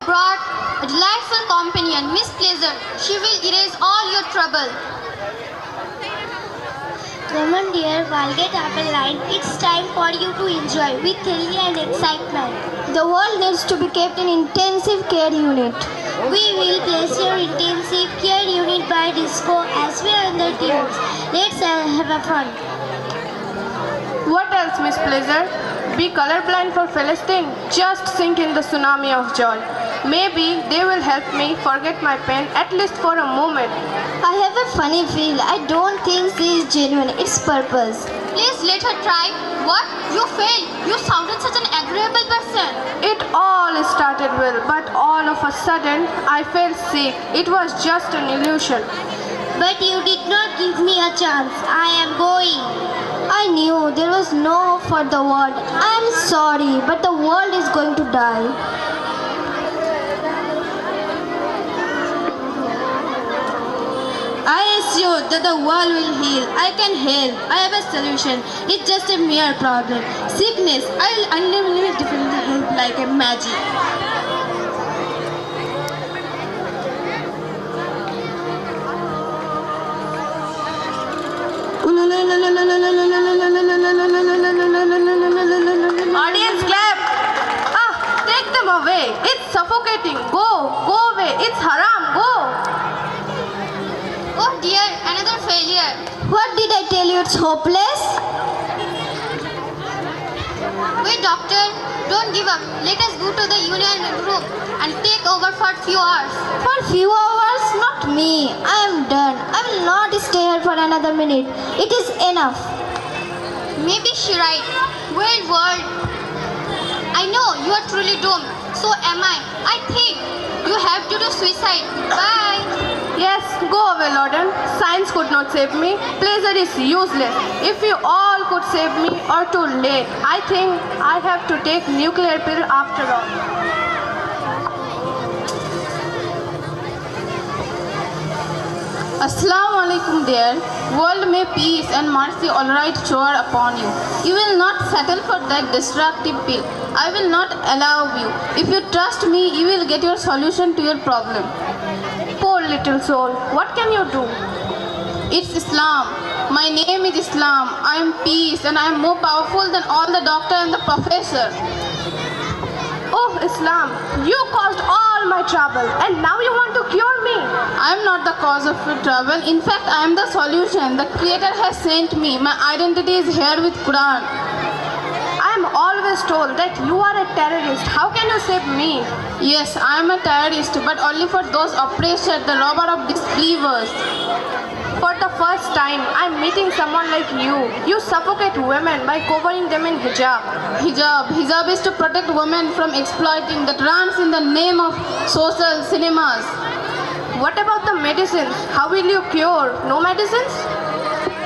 brought a delightful companion, Miss Pleasure. She will erase all your trouble. Come on dear, Walgett Apple Line. It's time for you to enjoy with thrill and excitement. The world needs to be kept in intensive care unit. We will place your intensive care unit by disco as we are in the tunes. Let's have a fun. What else, Miss Pleasure? Be colorblind for Palestine? Just sink in the tsunami of joy. Maybe they will help me forget my pain at least for a moment. I have a funny feel. I don't think she is genuine. It's purpose. Please let her try. What? You failed. You sounded such an agreeable person. It all started well, but all of a sudden I felt sick. It was just an illusion. But you did not give me a chance. I am going. I knew there was no hope for the world. I am sorry, but the world is going to die. I assure that the world will heal. I can help. I have a solution. It's just a mere problem. Sickness, I will unlimitedly help like a magic. Audience clap! Take them away. It's suffocating. Go away. It's haram. Go. Oh dear, another failure. What did I tell you? It's hopeless? Wait, doctor, don't give up. Let us go to the union room and take over for a few hours. For few hours? Not me. I am done. I will not stay here for another minute. It is enough. Maybe she right. Well, world. I know you are truly doomed. So am I. I think you have to do suicide. Bye. Yes, go away, Lorden. Science could not save me. Pleasure is useless. If you all could save me, or too late. I think I have to take nuclear pill after all. Assalamu alaikum dear. World may peace and mercy alright shower upon you. You will not settle for that destructive pill. I will not allow you. If you trust me, you will get your solution to your problem. Poor little soul. What can you do? It's Islam. My name is Islam. I am peace and I am more powerful than all the doctor and the professor. Oh, Islam, you caused all my trouble and now you want to cure me. I am not the cause of your trouble. In fact, I am the solution. The Creator has sent me. My identity is here with Quran. I am always told that you are a terrorist. How can you save me? Yes, I am a terrorist, but only for those oppressed, the robber of disbelievers. For the first time, I am meeting someone like you. You suffocate women by covering them in hijab. Hijab is to protect women from exploiting that runs in the name of social cinemas. What about the medicines? How will you cure? No medicines?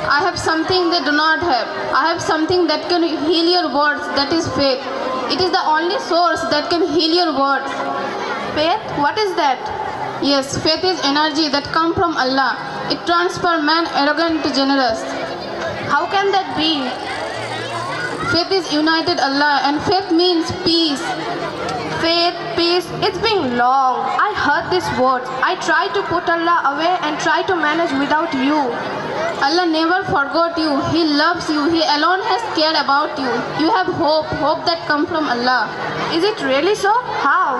I have something they do not have. I have something that can heal your words, that is faith. It is the only source that can heal your words. Faith? What is that? Yes, faith is energy that comes from Allah. It transforms man arrogant to generous. How can that be? Faith is united Allah and faith means peace. Faith, peace, it's been long. I heard these words. I try to put Allah away and try to manage without you. Allah never forgot you. He loves you. He alone has cared about you. You have hope that comes from Allah. Is it really so? How?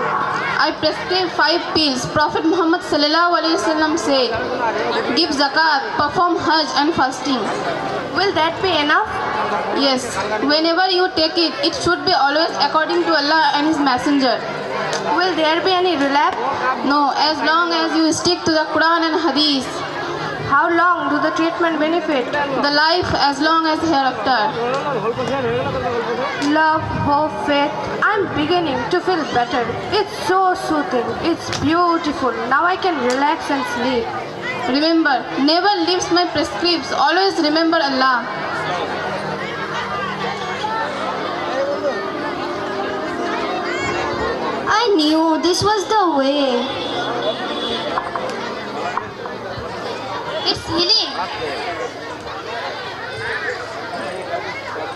I prescribe 5 pills. Prophet Muhammad sallallahu alaihi wasallam said, give zakat, perform hajj and fasting. Will that be enough? Yes, whenever you take it, it should be always according to Allah and His Messenger. Will there be any relapse? No, as long as you stick to the Quran and Hadith. How long do the treatment benefit? The life as long as hereafter. Love, hope, faith. I'm beginning to feel better. It's so soothing. It's beautiful. Now I can relax and sleep. Remember, never leaves my prescripts. Always remember Allah. I knew this was the way. It's healing.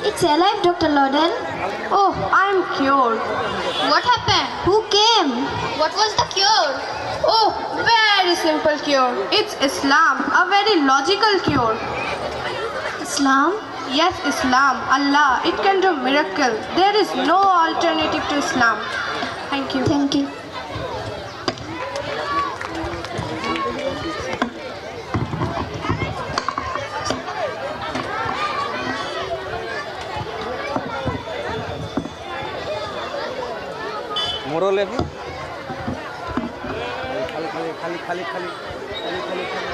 It's alive, Dr. Loden. Oh, I'm cured. What happened? Who came? What was the cure? Oh, very simple cure. It's Islam, a very logical cure. Islam? Yes, Islam, Allah, it can do miracle. There is no alternative to Islam. Thank you. Thank you.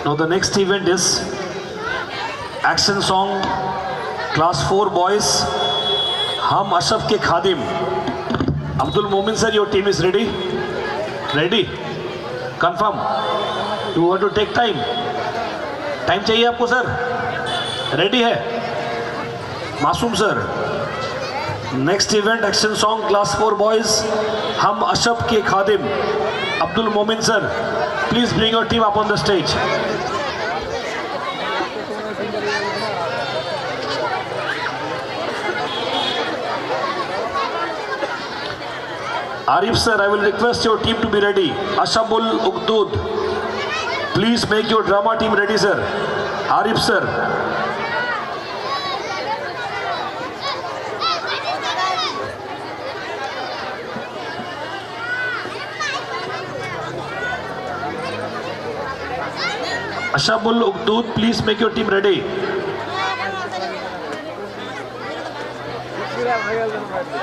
Now the next event is action song class 4 boys Hum Ashraf ke Khadim. Abdul Momin sir, your team is ready? Ready? Confirm? You want to take time? Time चाहिए आपको sir? Ready है? मासूम sir. Next event action song class 4 boys Hum Ashraf ke Khadim. Abdul Momin sir, please bring your team up on the stage. Arif sir, I will request your team to be ready. Ashabul Uqdud, please make your drama team ready sir. Arif sir. Ashabul Uqdud, please make your team ready.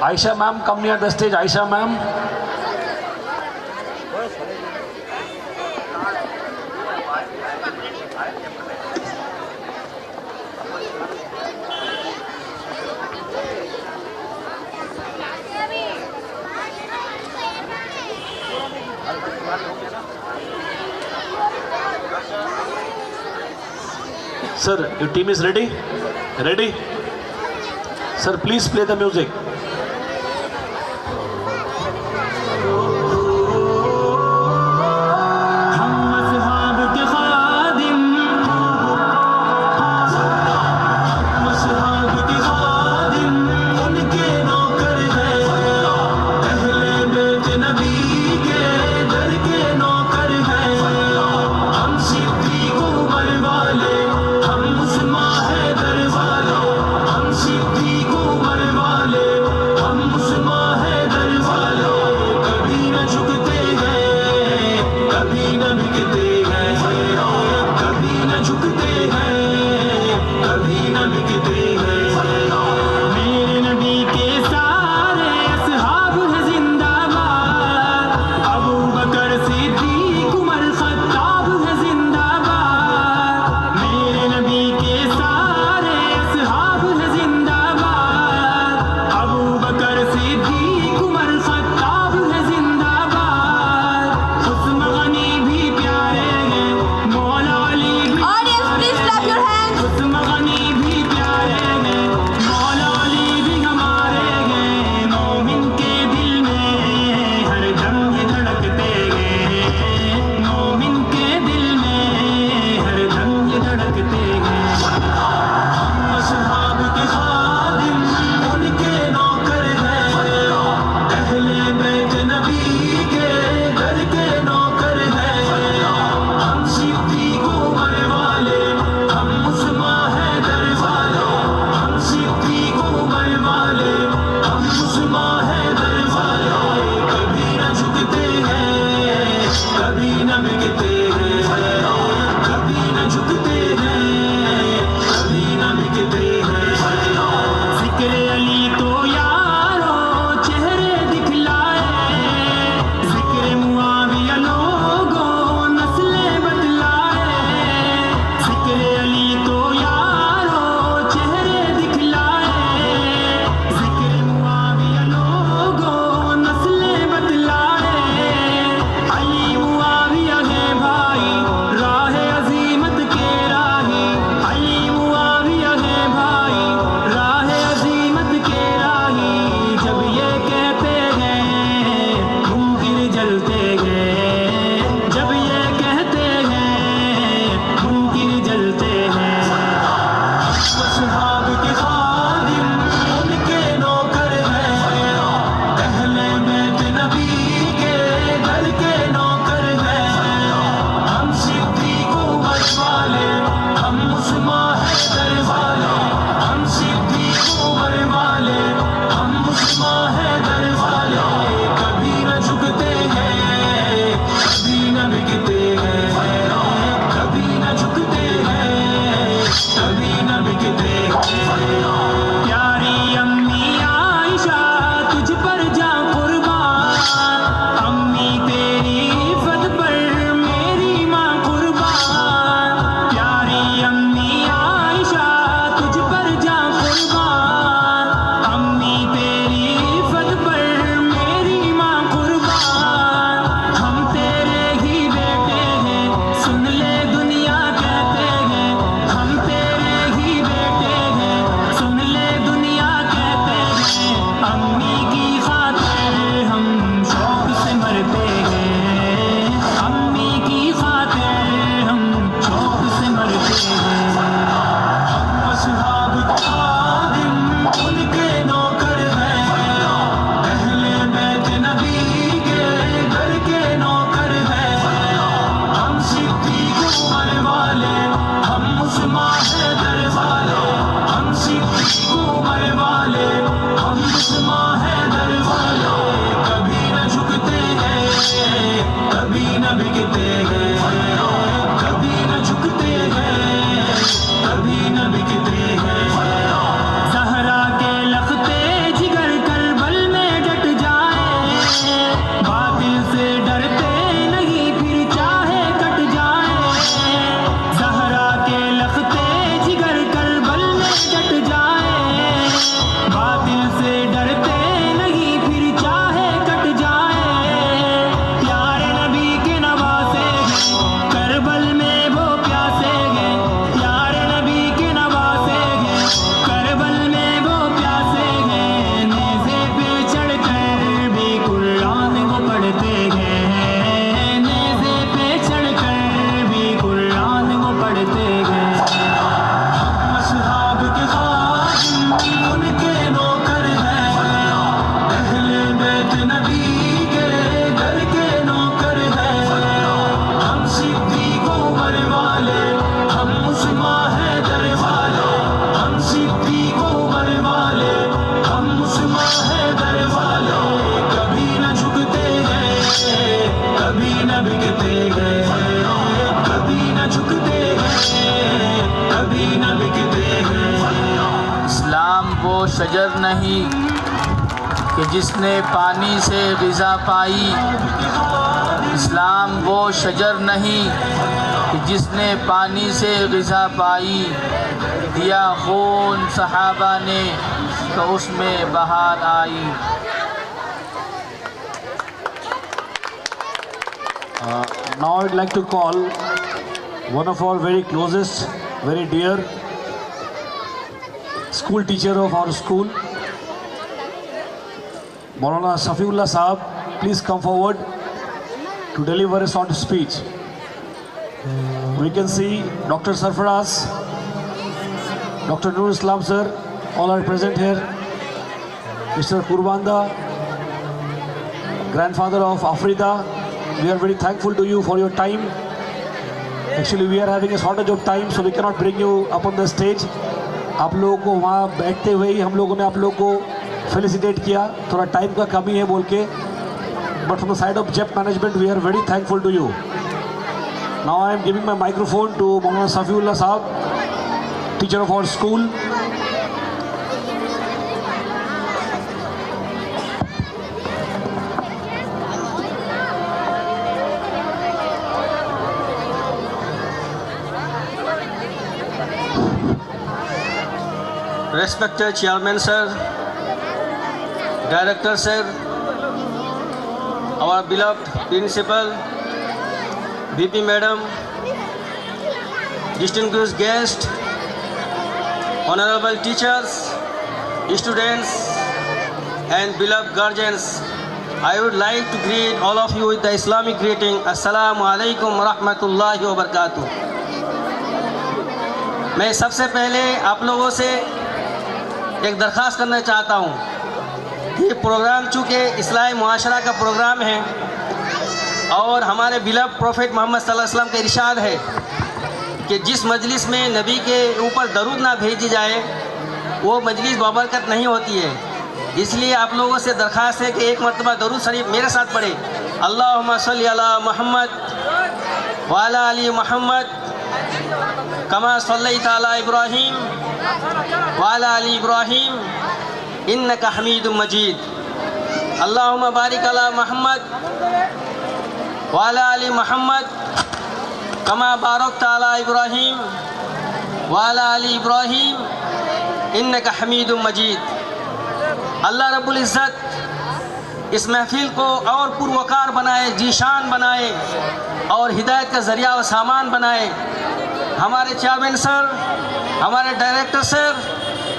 Aisha ma'am, come near the stage. Aisha ma'am. Sir, your team is ready? Ready? Sir, please play the music. हम सिद्दीक़ उमर वाले शजर नहीं कि जिसने पानी से ग़िज़ा पाई। इस्लाम वो शजर नहीं कि जिसने पानी से ग़िज़ा पाई। दिया खून सहाबा ने तो उसमें बहार आई। Now I'd like to call one of our very closest, very dear school teacher of our school, Maulana Safiullah Sahab. Please come forward to deliver a short speech. We can see Dr. Sarfaraz, Dr. Nur Islam sir, all are present here. Mr. Kurbanda, grandfather of Afrida, we are very thankful to you for your time. Actually, we are having a shortage of time, so we cannot bring you up on the stage. आप लोगों को वहाँ बैठते हुए ही हम लोगों ने आप लोगों को फेलिसिटेट किया, थोड़ा टाइम का कमी है बोल के. But from the side of JEP management, we are very thankful to you. Now I am giving my microphone to Maulana Safiullah Sahab, teacher of our school. Respected Chairman Sir, Director Sir, our beloved Principal, VP Madam, distinguished guests, honorable teachers, students and beloved guardians, I would like to greet all of you with the Islamic greeting. Assalamu alaikum wa rahmatullahi wa barakatuh. मैं सबसे पहले आप लोगों से एक दरख्वास्त करना चाहता हूँ कि प्रोग्राम चूँकि इस्लाही मुआशरा का प्रोग्राम है और हमारे बिलव प्रॉफेट मोहम्मद सल्लल्लाहु अलैहि वसल्लम का इरशाद है कि जिस मजलिस में नबी के ऊपर दरूद ना भेजी जाए वो मजलिस बाबरकत नहीं होती है। इसलिए आप लोगों से दरख्वास्त है कि एक मरतबा दरूद शरीफ मेरे साथ पढ़े। अल्लाहुम्मा सल्ली अला मुहम्मद व अला आलि मुहम्मद कमा सल्लैता अला इब्राहीम व अला आलि इब्राहीम इन्नका हमीदुम मजीद। अल्लाहुम्मा बारिक अला मुहम्मद व अला आलि मुहम्मद कमा बारकता अला इब्राहीम व अला आलि इब्राहीम इन्नका हमीदुम मजीद। अल्लाह रब्बुल इज़्ज़त इस महफिल को और पुरवकार बनाए, जीशान बनाए और हिदायत का ज़रिया और सामान बनाए। हमारे चेयरमैन सर, हमारे डायरेक्टर सर,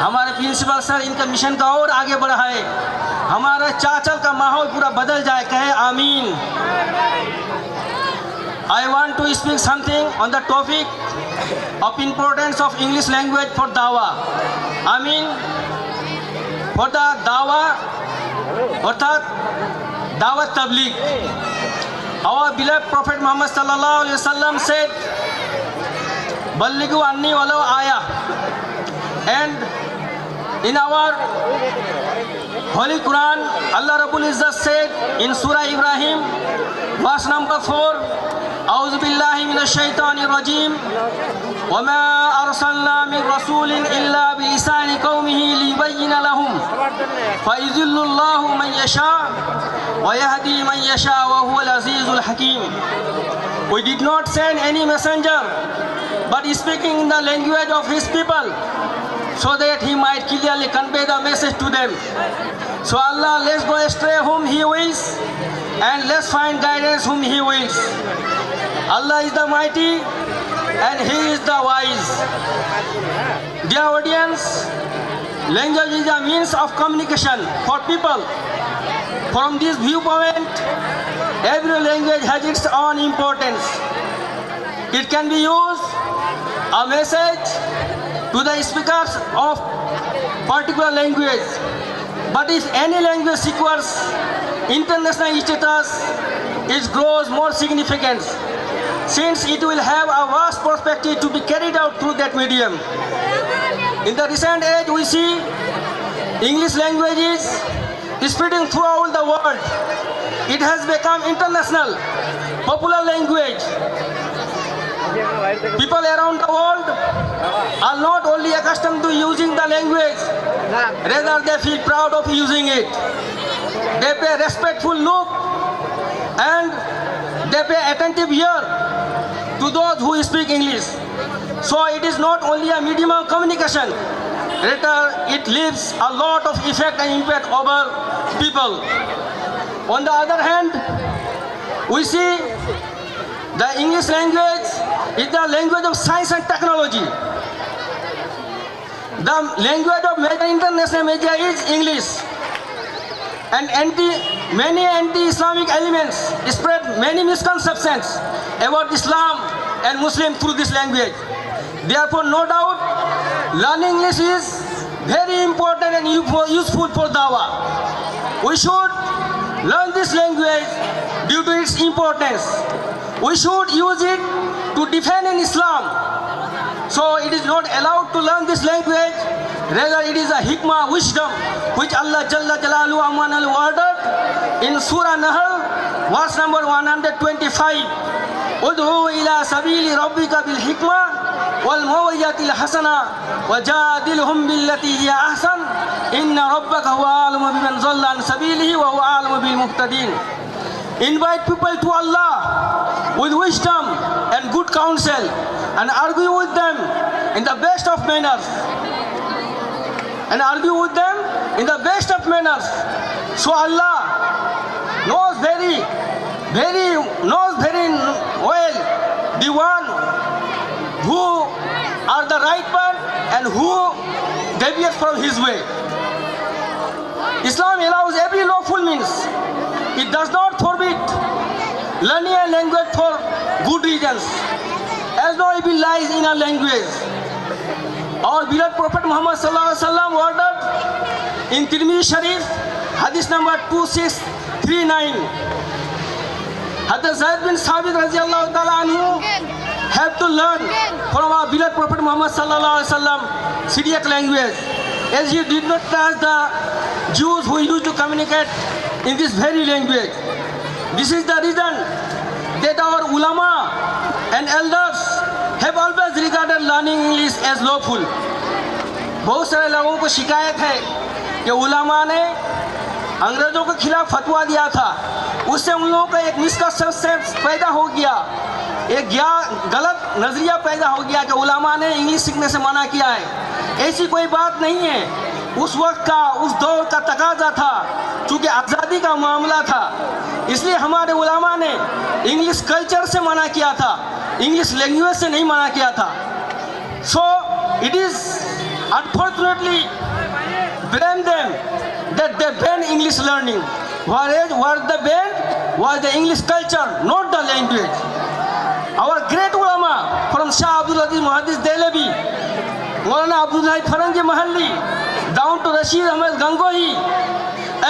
हमारे प्रिंसिपल सर इनका मिशन को और आगे बढ़ाए, हमारा चाचल का माहौल पूरा बदल जाए, कहे आमीन। I want to speak something on the topic of importance of English language for dawah. I mean, for the dawah, अर्थात दावत तबलीग. Our beloved Prophet Muhammad sallallahu alaihi wasallam said, "Ballighu anni walau ayah." And in our Holy Quran, Allah Rabbul Izzat said in Surah Ibrahim, verse number 4, أعوذ بالله من الشيطان الرجيم وما أرسلنا من رسول إلا بلسان قومه ليبين لهم فيضل الله من يشاء ويهدي من يشاء وهو العزيز الحكيم. We did not send any messenger but speaking in the language of his people so that he might clearly convey the message to them. So Allah, let's go astray whom he wills and let's find guidance whom he wills. Allah is the mighty and he is the wise. Dear audience, language is a means of communication for people. From this viewpoint, every language has its own importance. It can be used a message to the speakers of particular language. But if any language secures international status, it grows more significance, since it will have a vast perspective to be carried out through that medium. In the recent age, we see English languages spreading throughout the world. It has become international, popular language. people around the world are not only accustomed to using the language, rather they feel proud of using it. They pay respectful look and they pay attentive ear to those who speak English. So it is not only a medium of communication, rather it leaves a lot of effect and impact over people. On the other hand, we see the English language is the language of science and technology. The language of major international media is English. And many anti-Islamic elements spread many misconceptions about Islam and Muslim through this language. Therefore, no doubt, learning English is very important and useful for dawah. We should learn this language due to its importance. We should use it to defend in Islam. So it is not allowed to learn this language, rather it is a hikmah, wisdom, which Allah Jalla Jalaluhu Amanahu ordered in Surah Nahl, verse number 125. Ud'u ila sabili rabbika bil hikmah wal maw'izatil hasana wajadilhum billati hiya ahsan inna rabbaka huwa alamu biman dhalla an sabilihi wa huwa alamu bil muhtadin. Invite people to Allah with wisdom and good counsel and argue with them in the best of manners. So Allah knows very well the one who are the right one and who deviates from his way. Islam allows every lawful means. It does not forbid learning a language for good reasons, as no evil lies in a language. Our beloved Prophet Muhammad sallallahu alaihi wasallam ordered in Tirmidhi Sharif, hadith number 2639. Hadith Zaid bin Sabit radiyallahu ta'ala anhu have to learn from our beloved Prophet Muhammad sallallahu alaihi wasallam Syriac language, as he did not trust the Jews who used to communicate in this very language. This is the reason that our ulama and elders have always regarded learning English as lawful. बहुत सारे लोगों को शिकायत है कि उलमा ने अंग्रेजों के खिलाफ फतवा दिया था, उससे उन लोगों का एक मिसकंसेप्शन पैदा हो गया, एक गलत नजरिया पैदा हो गया कि उलमा ने इंग्लिश सीखने से मना किया है। ऐसी कोई बात नहीं है। उस वक्त का, उस दौर का तकाजा था, चूँकि आज़ादी का मामला था, इसलिए हमारे उलमा ने इंग्लिश कल्चर से मना किया था, इंग्लिश लैंग्वेज से नहीं मना किया था। So it is unfortunately blame them that they banned English learning, whereas what they banned was the English culture, not the language. Our great ulama from Shah Abdul Aziz Muhaddis Dehlevi, Maulana Abdullah Farangi Mahalli, down to Rashid Ahmed Gangohi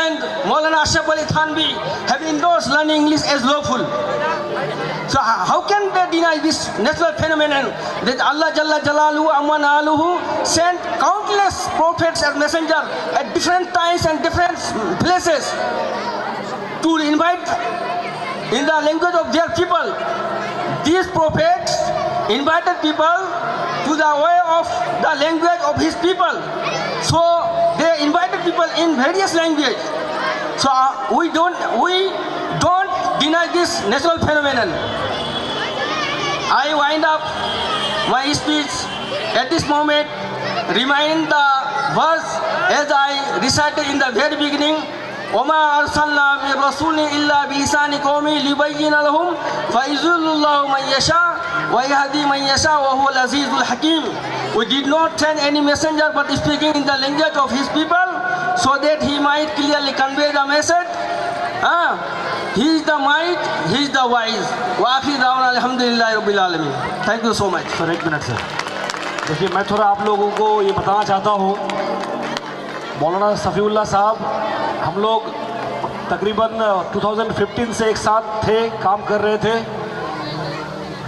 and Maulana Ashraf Ali Thanvi have endorsed learning English as lawful. So how can they deny this natural phenomenon that Allah Jalla Jalaluhu Amma Naluhu sent countless prophets as messengers at different times and different places to invite in the language of their people? These prophets invited people to the way of the language of his people. So they invited people in various languages. So we don't deny this natural phenomenon. I wind up my speech at this moment, remind the verse as I recited in the very beginning. وَمَا أَرْسَلْنَا مِنْ رَسُولٍ إِلَّا بِلِسَانِ قَوْمِهِ لِيُبَيِّنَ لَهُمْ فَيُضِلُّ اللَّهُ مَنْ يَشَاءُ وَيَهْدِي مَنْ يَشَاءُ وَهُوَ الْعَزِيزُ الْحَكِيمُ. We did not send any messenger but speaking in the language of his people, so that he might clearly convey the message. He is the might, he is the wise. وَآخِرُ دَعْوَانَا الْحَمْدُلِلَّهِ رَبِّ الْعَالَمِينَ. Thank you so much. Sir एक minute sir, देखिए मैं थोड़ा आप लोगों को ये बताना चाहता हूँ, मौलाना सफ़ीउल्लाह साहब हम लोग तकरीबन 2015 से एक साथ थे, काम कर रहे थे,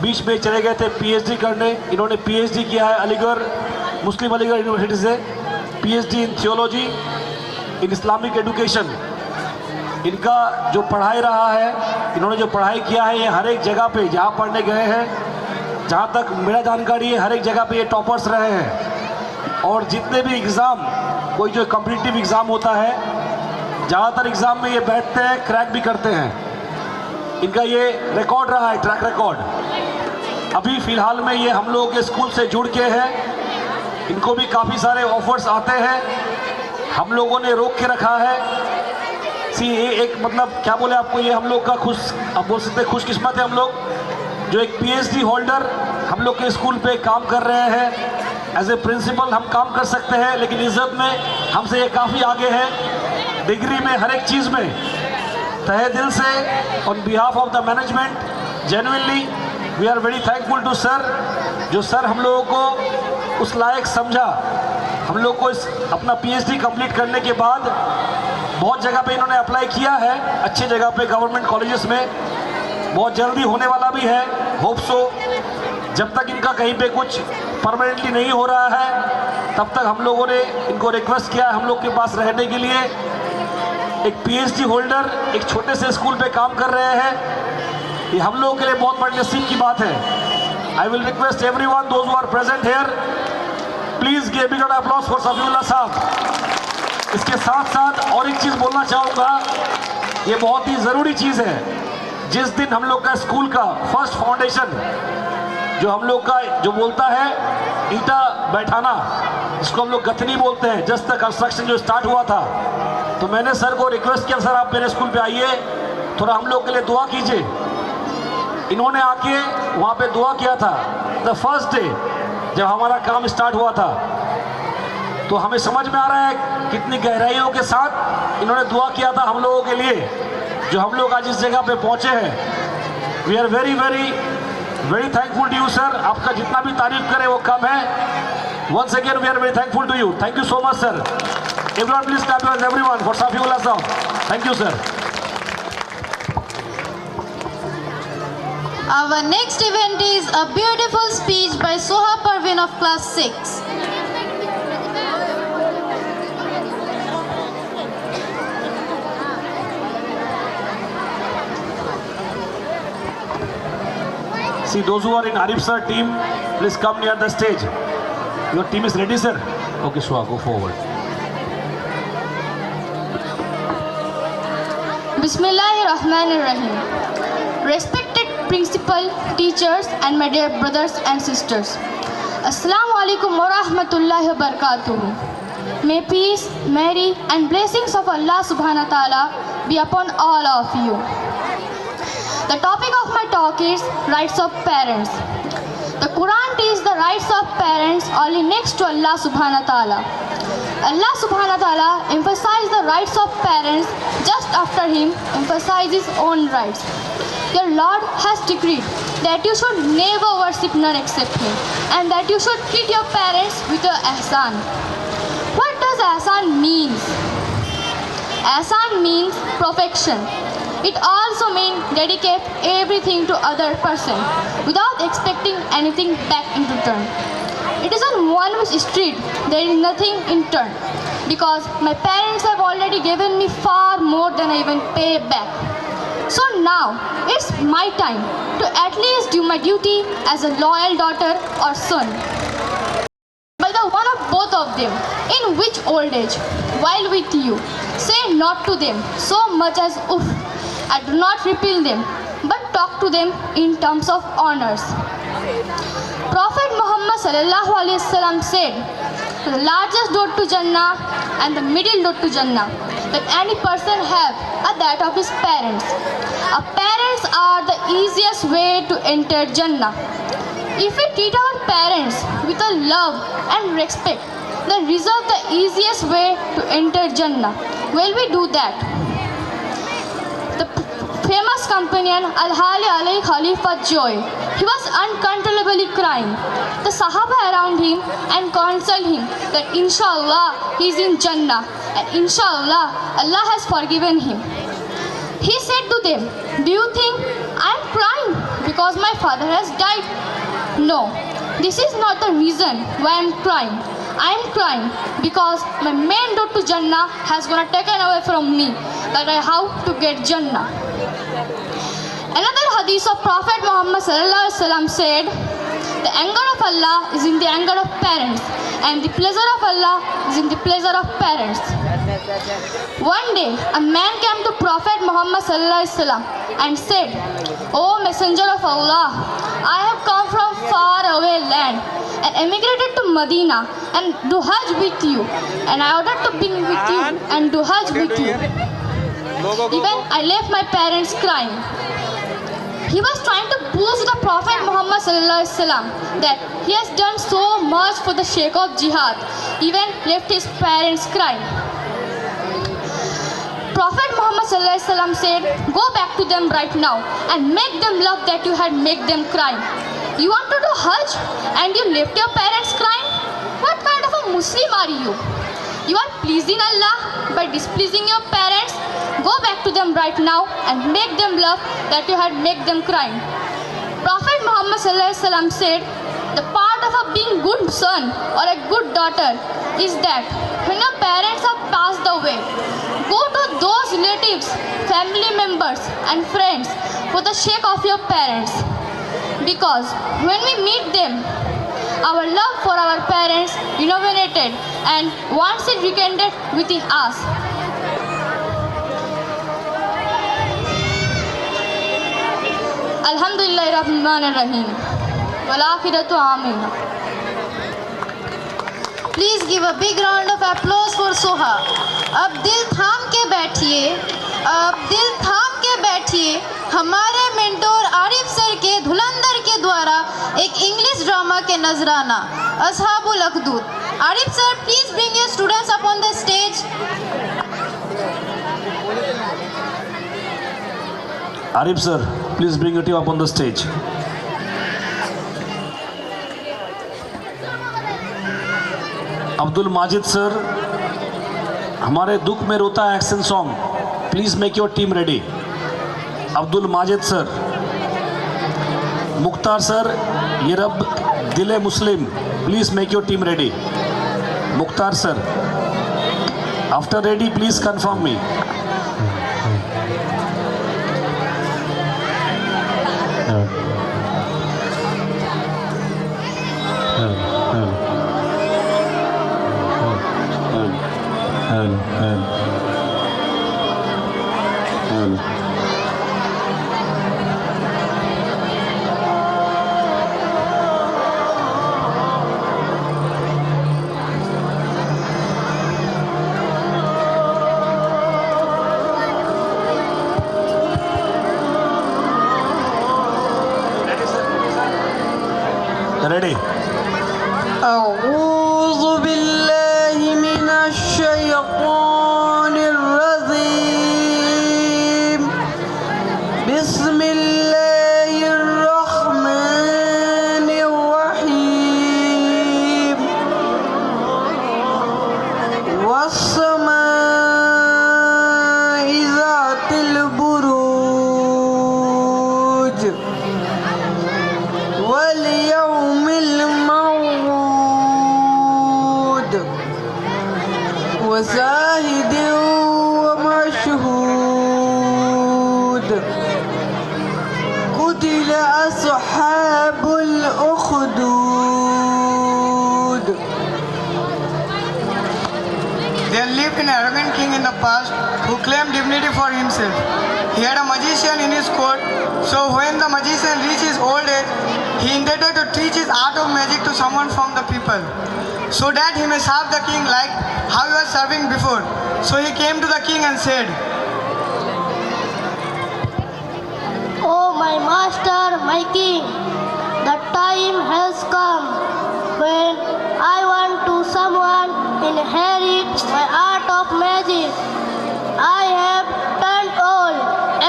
बीच में चले गए थे पीएचडी करने। इन्होंने पीएचडी किया है अलीगढ़, मुस्लिम अलीगढ़ यूनिवर्सिटी से, PhD in theology in Islamic education. इनका जो पढ़ाई रहा है, इन्होंने जो पढ़ाई किया है, ये हर एक जगह पे जहाँ पढ़ने गए हैं जहाँ तक मेरा जानकारी है हर एक जगह पे ये टॉपर्स रहे हैं। और जितने भी एग्ज़ाम, कोई जो कॉम्पिटिटिव एग्ज़ाम होता है, ज़्यादातर एग्ज़ाम में ये बैठते हैं, क्रैक भी करते हैं। इनका ये रिकॉर्ड रहा है, ट्रैक रिकॉर्ड। अभी फ़िलहाल में ये हम लोगों के स्कूल से जुड़ के हैं, इनको भी काफ़ी सारे ऑफर्स आते हैं, हम लोगों ने रोक के रखा है। ये एक मतलब क्या बोले आपको, ये हम लोग का आप बोल सकते हैं खुशकिस्मत है हम लोग, जो एक पीएचडी होल्डर हम लोग के स्कूल पे काम कर रहे हैं। एज ए प्रिंसिपल हम काम कर सकते हैं, लेकिन इज्जत में हमसे ये काफ़ी आगे है, डिग्री में, हर एक चीज़ में। तहे दिल से on behalf of the management genuinely we are very thankful to sir, जो सर हम लोगों को उस लायक समझा। हम लोग को इस अपना पीएचडी कंप्लीट करने के बाद बहुत जगह पे इन्होंने अप्लाई किया है, अच्छी जगह पे गवर्नमेंट कॉलेजेस में, बहुत जल्दी होने वाला भी है, होप सो। जब तक इनका कहीं पे कुछ परमानेंटली नहीं हो रहा है तब तक हम लोगों ने इनको रिक्वेस्ट किया है हम लोग के पास रहने के लिए। एक पीएचडी होल्डर एक छोटे से स्कूल पे काम कर रहे हैं, ये हम लोगों के लिए बहुत बड़े नसीब की बात है। I will request everyone those who are present here, please give big round of applause for Safiullah साहब। इसके साथ साथ और एक चीज़ बोलना चाहूँगा, ये बहुत ही ज़रूरी चीज़ है। जिस दिन हम लोग का स्कूल का फर्स्ट फाउंडेशन, जो हम लोग का जो बोलता है ईंटा बैठाना, जिसको हम लोग गथनी बोलते हैं, जस्ट द कंस्ट्रक्शन जो स्टार्ट हुआ था, तो मैंने सर को रिक्वेस्ट किया, सर आप मेरे स्कूल पे आइए, थोड़ा हम लोग के लिए दुआ कीजिए। इन्होंने आके वहाँ पे दुआ किया था द फर्स्ट डे जब हमारा काम स्टार्ट हुआ था। तो हमें समझ में आ रहा है कितनी गहराइयों के साथ इन्होंने दुआ किया था हम लोगों के लिए, जो हम लोग आज इस जगह पे पहुंचे हैं। We are very very very thankful to you sir. आपका जितना भी तारीफ करें वो कम है। Once again we are very thankful to you. Thank you so much sir. Everyone please clap your everyone for Safiullah sahab. Thank you sir. Our next event is a beautiful speech by Soha Parveen of class 6. See, those who are in Arif sir team, please come near the stage. Your team is ready, sir? Okay, Shwa, go forward. Bismillahirrahmanirrahim. Respected principal, teachers and my dear brothers and sisters. Assalamu alaikum wa rahmatullahi wa barakatuh. May peace, mercy and blessings of Allah subhanahu wa ta'ala be upon all of you. The topic of my talk is rights of parents. The Quran teaches the rights of parents only next to Allah subhanahu wa ta'ala. Allah subhanahu wa ta'ala emphasized the rights of parents just after him emphasized his own rights. Your Lord has decreed that you should never worship none except him, and that you should treat your parents with your ihsan. What does ihsan mean? Ihsan means perfection. It also means dedicate everything to other person without expecting anything back in return. It is on one which street there is nothing in turn, because my parents have already given me far more than I even pay back. So now it's my time to at least do my duty as a loyal daughter or son. By the one of both of them, in which old age, while with you, say not to them so much as oof. I do not repel them, but talk to them in terms of honors. Prophet Muhammad sallallahu alaihi wasallam said, the largest door to Jannah and the middle door to Jannah that any person have are that of his parents. Our parents are the easiest way to enter Jannah. If we treat our parents with a love and respect, then reserve the easiest way to enter Jannah. Will we do that? The famous companion Al-Hali alayhi Khalifa Joy, he was uncontrollably crying. The Sahaba around him and counseled him that inshallah he is in Jannah and inshallah Allah has forgiven him. He said to them, do you think I am crying because my father has died? No, this is not the reason why I am crying. I am crying because my main door to Jannah has been taken away from me, that I have to get Jannah. Another hadith of Prophet Muhammad sallallahu alaihi wasallam said, The anger of Allah is in the anger of parents, and the pleasure of Allah is in the pleasure of parents. One day, a man came to Prophet Muhammad sallallahu alaihi wasallam and said, "O Messenger of Allah, I have come from far away land and emigrated to Medina and do Hajj with you, and I ordered to be with you and do Hajj with you. Even I left my parents crying." He was trying to boost the Prophet Muhammad sallallahu alaihi wasallam that he has done so much for the sake of jihad, even left his parents crying. Prophet Muhammad sallallahu alaihi wasallam said, "Go back to them right now and make them love that you had made them cry. You want to do Hajj and you left your parents crying? What kind of a Muslim are you? You are pleasing Allah by displeasing your parents. Go back to them right now and make them love that you had made them crying." Prophet Muhammad sallallahu alaihi wasallam said, "The part of a being good son or a good daughter is that when your parents have passed away, go to those relatives, family members and friends for the sake of your parents. Because when we meet them, our love for our parents renovated and once it rekindled within us." Alhamdulillah Rahman Rahim. Wal akhiratu amin. Please give a big round of applause for Soha. अब दिल थाम के बैठिए, अब दिल थाम के बैठिए। हमारे मेंटोर आरिफ सर के धुलंधर के द्वारा एक इंग्लिश ड्रामा के नजराना असहाबुल अखदूद। Arif sir, please bring your students up on the stage. Arif sir, please bring your team up on the stage. Abdul Majid sir, हमारे दुख में रोता है action song, please make your team ready. Abdul Majid sir. Mukhtar sir, ये रब दिले मुस्लिम, please make your team ready. Mukhtar sir, after ready please confirm me. Ready? أعوذ بالله من الشيطان الرجيم بسم الله الرحمن الرحيم والسماء ذات البروج واليوم الموعود وشاهد ومشهود قتل أصحاب الأخدود. There lived an arrogant king in the past who claimed divinity for himself. He had a magician in his court, so when the magician reached his old age, he intended to teach his art of magic to someone from the people, so that he may serve the king like how he was serving before. So he came to the king and said, "Oh my master, my king, the time has come when I want to someone inherit my art of magic. I have turned old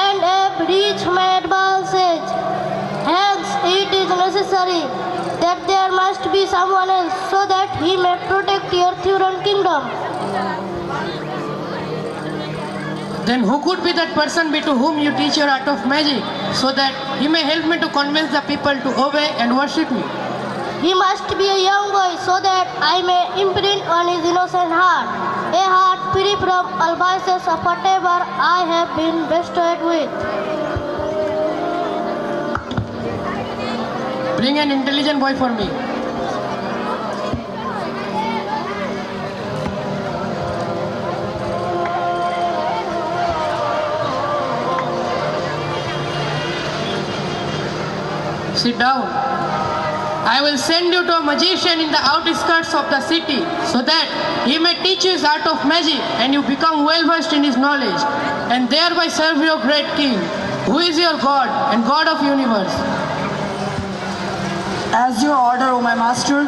and have reached my advanced age. Hence it is necessary that there must be someone else so that he may protect your Thuran kingdom." "Then who could be that person be to whom you teach your art of magic, so that he may help me to convince the people to obey and worship me?" He must be a young boy so that I may imprint on his innocent heart, a heart free from all vices of whatever I have been bestowed with. bring an intelligent boy for me. Sit down. I will send you to a magician in the outskirts of the city so that he may teach you his art of magic and you become well versed in his knowledge and thereby serve your great king, who is your God and God of universe. As your order, O my master.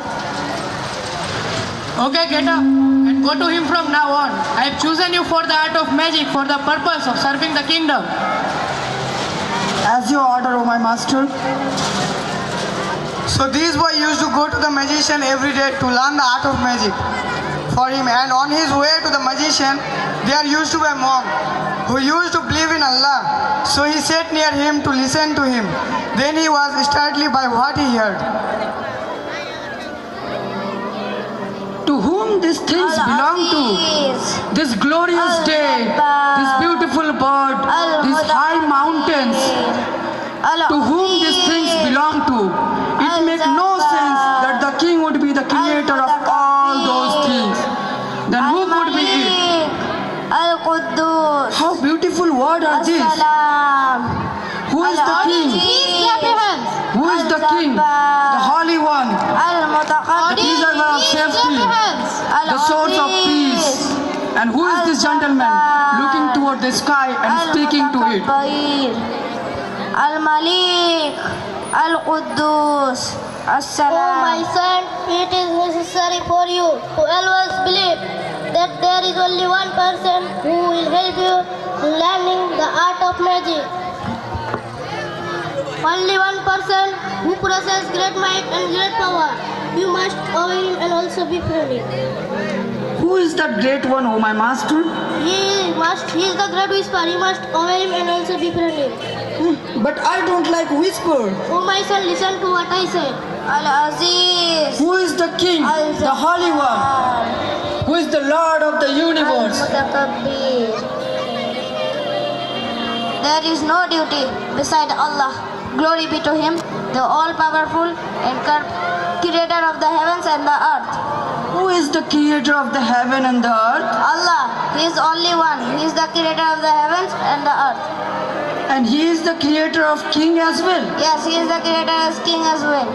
Okay, get up and go to him from now on. I have chosen you for the art of magic for the purpose of serving the kingdom. As your order, O my master. So these boy used to go to the magician every day to learn the art of magic for him, and on his way to the magician there used to be a monk who used to believe in Allah. So he sat near him to listen to him. Then he was startled by what he heard. To whom these things belong to? This glorious day, this beautiful bird, these high mountains. To whom these things belong to? It makes no sense that the king would be the creator of all those things. Then who could be it? How beautiful words are these? Who is the king? Please clap your hands. Who is the king? The Holy One, the preserver of safety, the source of peace. And who is this gentleman looking toward the sky and speaking to it? Al-Malik, Al-Quddus, As-Salam. Oh my son, it is necessary for you to always believe that there is only one person who will help you in learning the art of magic. Only one person who possesses great might and great power. You must obey him and also be friendly. Who is that great one, O my master? He is the great whisperer. You must obey him and also be friendly. But I don't like whisper. Oh my son, listen to what I say. Al-Aziz. Who is the king, the Holy One? Who is the Lord of the universe? Al-Mutakabbir. There is no duty beside Allah. Glory be to him, the all-powerful and creator of the heavens and the earth. Who is the creator of the heaven and the earth? Allah, he is only one. He is the creator of the heavens and the earth. And he is the creator of king as well. Yes, he is the creator as king as well.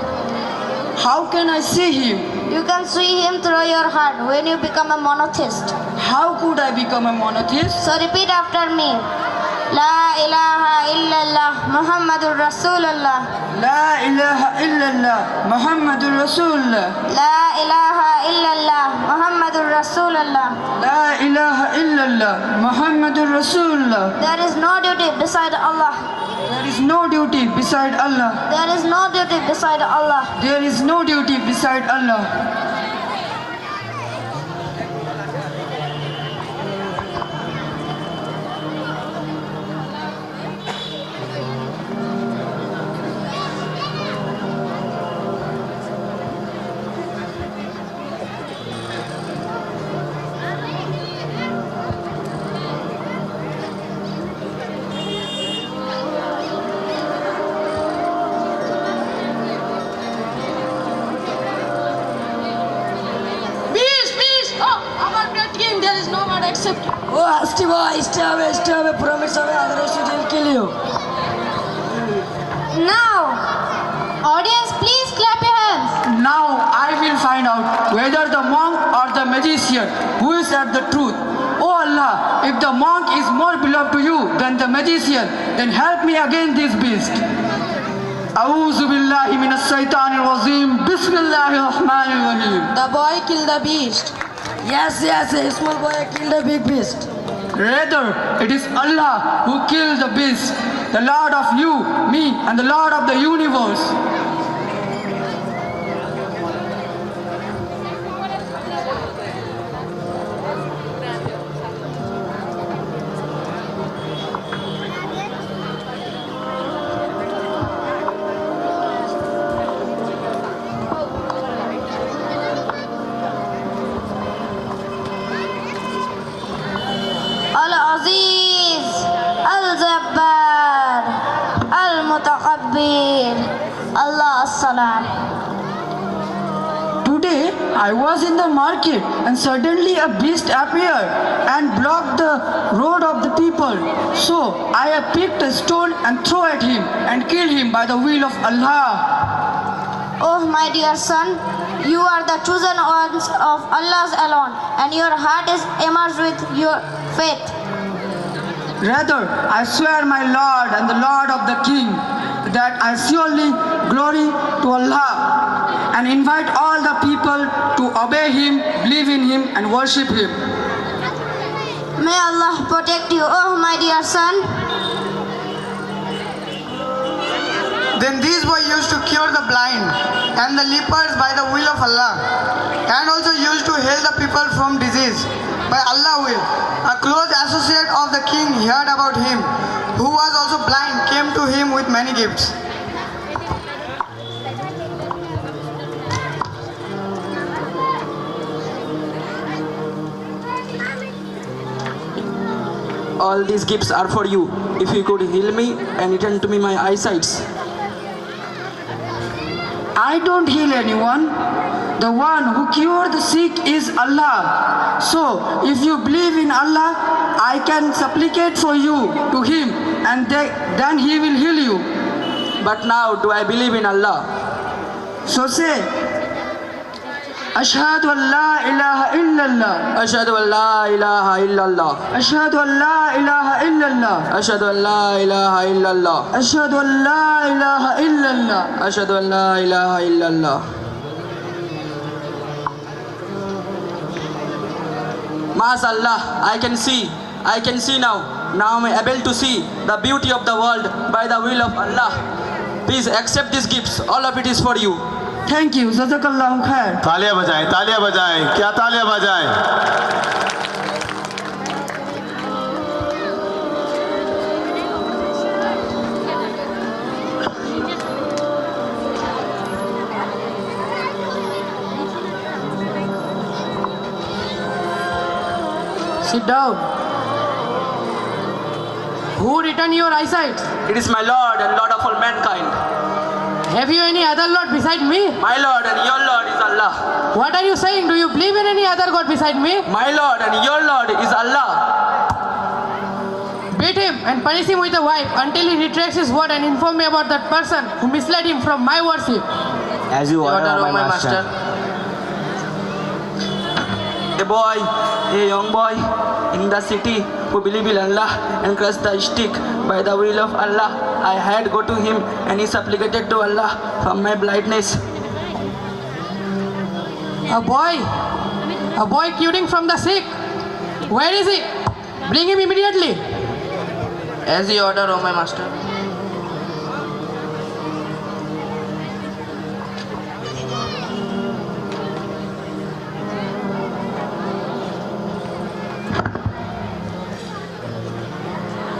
How can I see him? You can see him through your heart when you become a monotheist. How could I become a monotheist? So repeat after me. La ilaha illallah Muhammadur Rasulullah. La ilaha illallah Muhammadur Rasulullah. La ilaha illallah Muhammadur Rasulullah. La ilaha illallah Muhammadur Rasulullah. There is no duty beside Allah. There is no duty beside Allah. There is no duty beside Allah. There is no duty beside Allah. Oh, Hasty boy, stay away, promise away, otherwise it will kill you. Now, audience, please clap your hands. Now I will find out whether the monk or the magician who is at the truth. Oh Allah, if the monk is more beloved to you than the magician, then help me against this beast. A'udhu billahi minas shaitanir rajim. Bismillahir rahmanir rahim. The boy killed the beast. Yes, a small boy killed a big beast. Rather, it is Allah who killed the beast, the Lord of you, me, and the Lord of the universe. Al-Aziz, Al-Jabbar, Al-Mutakabbir, Allah wassalam. Today I was in the market and suddenly a beast appeared and blocked the road of the people. So I picked a stone and threw at him and killed him by the will of Allah. Oh my dear son, you are the chosen ones of Allah's alone, and your heart is immersed with your faith. Rather, I swear my Lord and the Lord of the King that I surely glory to Allah and invite all the people to obey Him, believe in Him and worship Him. May Allah protect you, oh my dear son. Then these boys used to cure the blind and the lepers by the will of Allah, and also used to heal the people from disease by Allah's will. A close associate of the king heard about him, who was also blind, came to him with many gifts. All these gifts are for you. If you could heal me and return to me my eyesight. I don't heal anyone. The one who cures the sick is Allah. So, if you believe in Allah, I can supplicate for you to Him and then He will heal you. But now do I believe in Allah? So say, Ashhadu an la ilaha illallah. Ashhadu an la ilaha illallah. Ashhadu an la ilaha illallah. Ashhadu an la ilaha illallah. Ashhadu an la ilaha illallah. Ashhadu an la ilaha illallah. MashaAllah, I can see now. Now I am able to see the beauty of the world by the will of Allah. Please accept these gifts. All of it is for you. Thank you. Jazakallahu khair. तालियां बजाएं, क्या तालियां बजाएं? Sit down. Who returned your eyesight? It is my Lord and Lord of all mankind. Have you any other Lord beside me? My Lord and your Lord is Allah. What are you saying? Do you believe in any other God beside me? My Lord and your Lord is Allah. Beat him and punish him with a whip until he retracts his word and inform me about that person who misled him from my worship. As you order, O my master. A young boy in the city who believe in Allah and crush the stick by the will of Allah. I had go to him and he supplicated to Allah from my blindness. A boy curing from the sick. Where is he? Bring him immediately. As you order, O my master.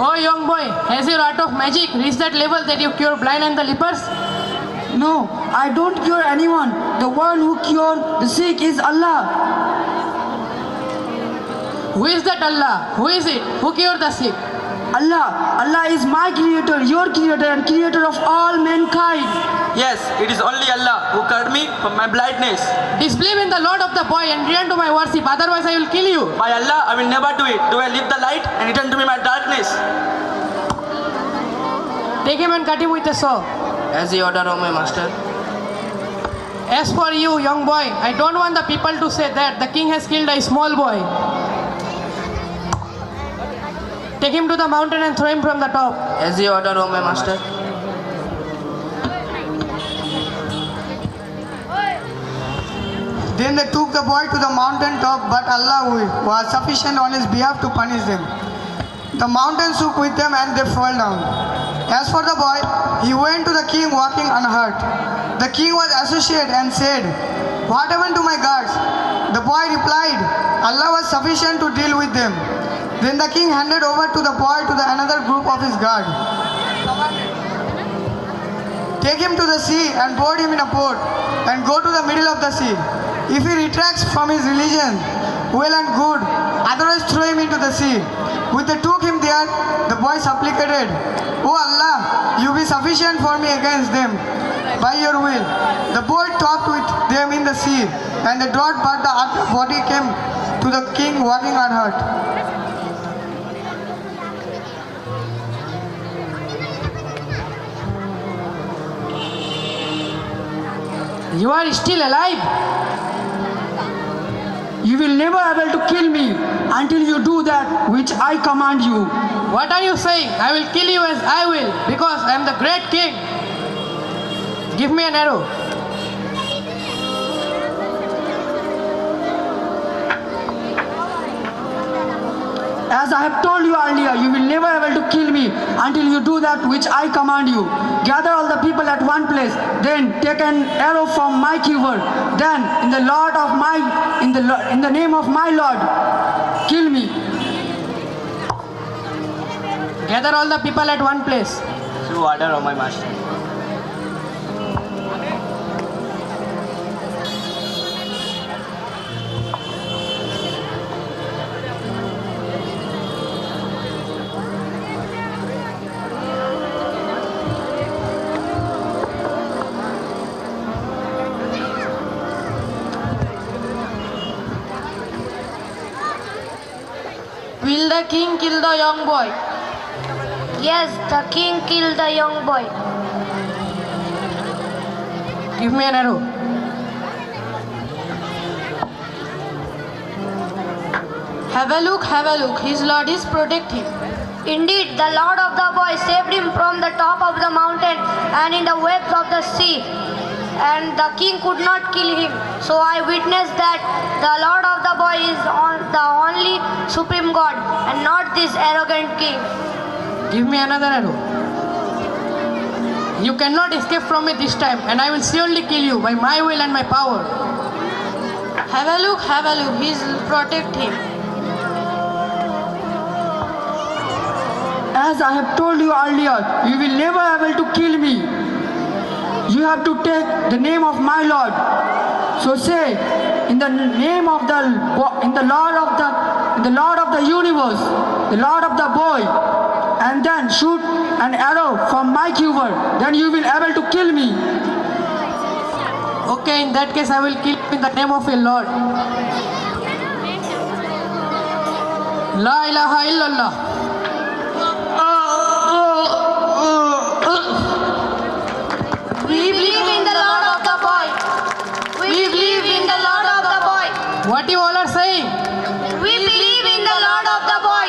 Oh young boy, has your art of magic reached that level that you cure blind and the lepers? No, I don't cure anyone. The one who cures the sick is Allah. Who is that Allah? Who is it? Who cured the sick? Allah. Allah is my creator, your creator and creator of all mankind. Yes, it is only Allah who cured me from my blindness. Disbelieve in the Lord of the boy and return to my worship, otherwise I will kill you. By Allah, I will never do it. Do I leave the light and return to me my darkness? Take him and cut him with a saw. As you order, O my master. As for you, young boy, I don't want the people to say that the king has killed a small boy. Take him to the mountain and throw him from the top. As you order, O my master. Then they took the boy to the mountain top, but Allah was sufficient on his behalf to punish them. The mountain shook with them and they fell down. As for the boy, he went to the king walking unhurt. The king was associated and said, "What happened to my guards?" The boy replied, "Allah was sufficient to deal with them." Then the king handed over to the boy to another group of his guard. Take him to the sea and board him in a boat and go to the middle of the sea. If he retracts from his religion, well and good, otherwise throw him into the sea. When they took him there, the boy supplicated, "O Allah, you be sufficient for me against them." by your will. The boy talked with them in the sea, and the drought, but the other body came to the king walking unhurt. You are still alive. You will never able to kill me until you do that which I command you. What are you saying? I will kill you as I will, because I am the great king. Give me an arrow. As I have told you earlier, you will never able to kill me until you do that which I command you. Gather all the people at one place, then take an arrow from my quiver. Then, in the name of my Lord, kill me. Gather all the people at one place. Through order of my master. Will the king kill the young boy? Yes, the king killed the young boy. Give me an arrow. Have a look, have a look. His Lord is protecting him. Indeed, the Lord of the boy saved him from the top of the mountain and in the waves of the sea. And the king could not kill him. So I witnessed that the Lord of the boy is the only supreme God and not this arrogant king. Give me another arrow. You cannot escape from me this time, and I will surely kill you by my will and my power. Have a look, have a look. He will protect him. As I have told you earlier, you will never able to kill me. You have to take the name of my Lord. So say, in the name of the Lord of the universe, the Lord of the boy, and then shoot an arrow from my quiver. Then you will able to kill me. Okay, in that case I will kill you in the name of your Lord. La ilaha illallah. We believe in the Lord of the boy. We believe in the Lord of the boy. What you all are saying? We believe in the Lord of the boy.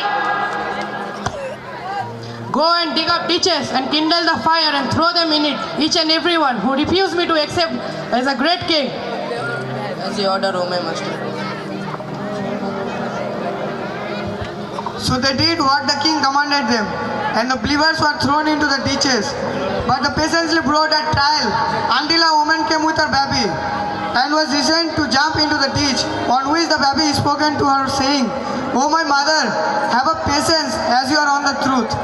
Go and dig up ditches and kindle the fire and throw them in it, each and every one who refuse me to accept as a great king. As the order of my master. So they did what the king commanded them, and the believers were thrown into the ditches. But the peasants brought a trial until a woman came with her baby and was designed to jump into the ditch, on which the baby spoken to her, saying, "O my mother, have a patience as you are on the truth."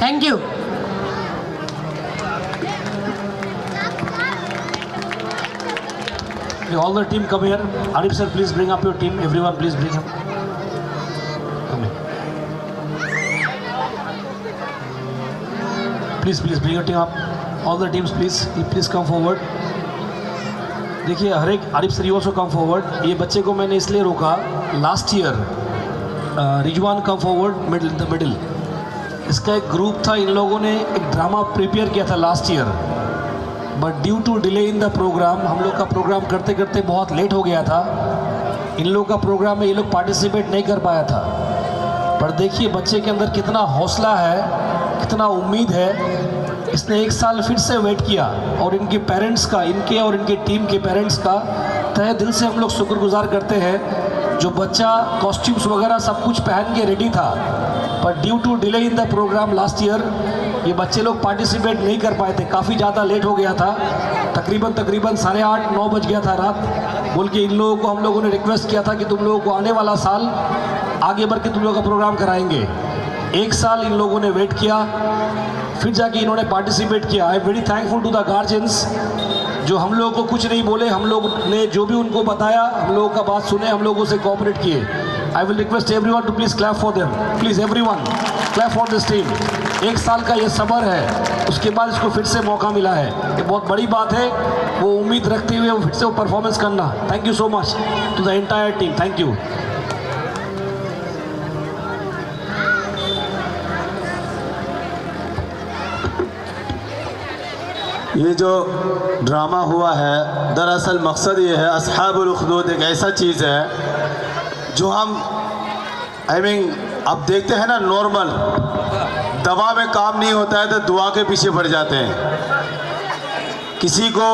Thank you. Okay, all the team come here. Arif sir, please bring up your team. Everyone, please bring him. Come here. Please bring your team up. All the teams, please come forward. देखिए हर एक Arif sir you also come forward. ये बच्चे को मैंने इसलिए रोका, last year Rizwan come forward middle. इसका एक ग्रुप था, इन लोगों ने एक ड्रामा प्रिपेयर किया था last year, but due to delay in the programme, हम लोग का प्रोग्राम करते करते बहुत लेट हो गया था. इन लोग का प्रोग्राम में ये लोग पार्टिसिपेट नहीं कर पाया था. पर देखिए बच्चे के अंदर कितना हौसला है, कितना उम्मीद है. इसने एक साल फिर से वेट किया, और इनके पेरेंट्स का, इनके और इनके टीम के पेरेंट्स का तहे दिल से हम लोग शुक्रगुजार करते हैं. जो बच्चा कॉस्ट्यूम्स वगैरह सब कुछ पहन के रेडी था, पर due to delay in the programme last year ये बच्चे लोग पार्टिसिपेट नहीं कर पाए थे. काफ़ी ज़्यादा लेट हो गया था, तकरीबन 8:30-9 बज गया था रात. बोल के इन लोगों को हम लोगों ने रिक्वेस्ट किया था कि तुम लोगों को आने वाला साल आगे बढ़ के तुम लोगों का प्रोग्राम कराएंगे। 1 साल इन लोगों ने वेट किया, फिर जाके इन्होंने पार्टिसिपेट किया। I am very thankful to the guardians जो हम लोगों को कुछ नहीं बोले, हम लोग ने जो भी उनको बताया, हम लोगों का बात सुने, हम लोगों से कोऑपरेट किए। I will request everyone to please clap for them, please everyone clap for this team. 1 साल का ये सब्र है, उसके बाद इसको फिर से मौका मिला है, ये बहुत बड़ी बात है। वो उम्मीद रखते हुए वो फिर से वो परफॉर्मेंस करना। Thank you so much to the entire team, thank you. ये जो ड्रामा हुआ है, दरअसल मकसद ये है, अस्हाबुल उखदूद एक ऐसा चीज़ है जो हम अब देखते हैं ना, नॉर्मल दवा में काम नहीं होता है तो दुआ के पीछे पड़ जाते हैं। किसी को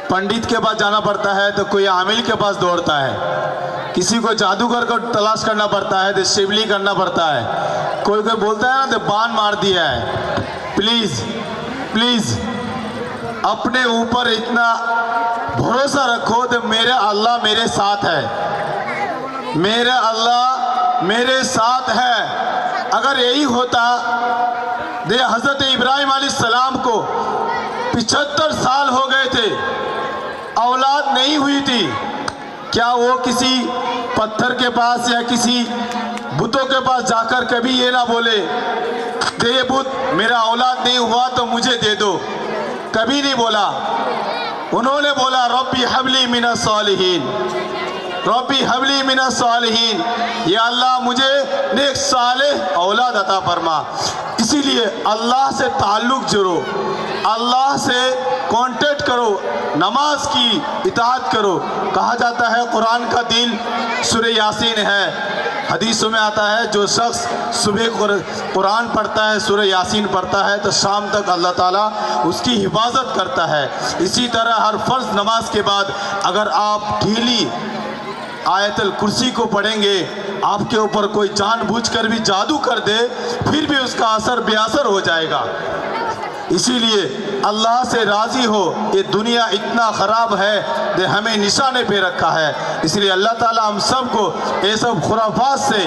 पंडित के पास जाना पड़ता है तो कोई आमिल के पास दौड़ता है, किसी को जादूगर को तलाश करना पड़ता है तो शिवली करना पड़ता है, कोई कोई बोलता है ना तो बाण मार दिया है। प्लीज़ अपने ऊपर इतना भरोसा रखो तो मेरा अल्लाह मेरे साथ है, मेरा अल्लाह मेरे साथ है। अगर यही होता दे, हज़रत इब्राहिम अलैहिस्सलाम को 75 साल हो गए थे, औलाद नहीं हुई थी, क्या वो किसी पत्थर के पास या किसी बुतों के पास जाकर कभी ये ना बोले दे बुत मेरा औलाद नहीं हुआ तो मुझे दे दो? कभी नहीं बोला। उन्होंने बोला रब्बी हबली मिनस सालिहीन, रब्बी हबली मिनस सालिहीन, या अल्लाह मुझे नेक सालेह औलाद अता फरमा। इसीलिए अल्लाह से ताल्लुक़ जोड़ो, अल्लाह से कांटेक्ट करो, नमाज की इताअत करो। कहा जाता है कुरान का दिल सूरह यासीन है। हदीसों में आता है जो शख्स सुबह कुरान पढ़ता है, सूरह यासीन पढ़ता है, तो शाम तक अल्लाह ताला उसकी हिफाजत करता है। इसी तरह हर फ़र्ज़ नमाज के बाद अगर आप ढीली आयतल कुर्सी को पढ़ेंगे, आपके ऊपर कोई जानबूझकर भी जादू कर दे फिर भी उसका असर बेअसर हो जाएगा। इसीलिए अल्लाह से राज़ी हो, ये दुनिया इतना ख़राब है कि हमें निशाने पे रखा है। इसलिए अल्लाह ताला हम सब को ये सब खुराफात से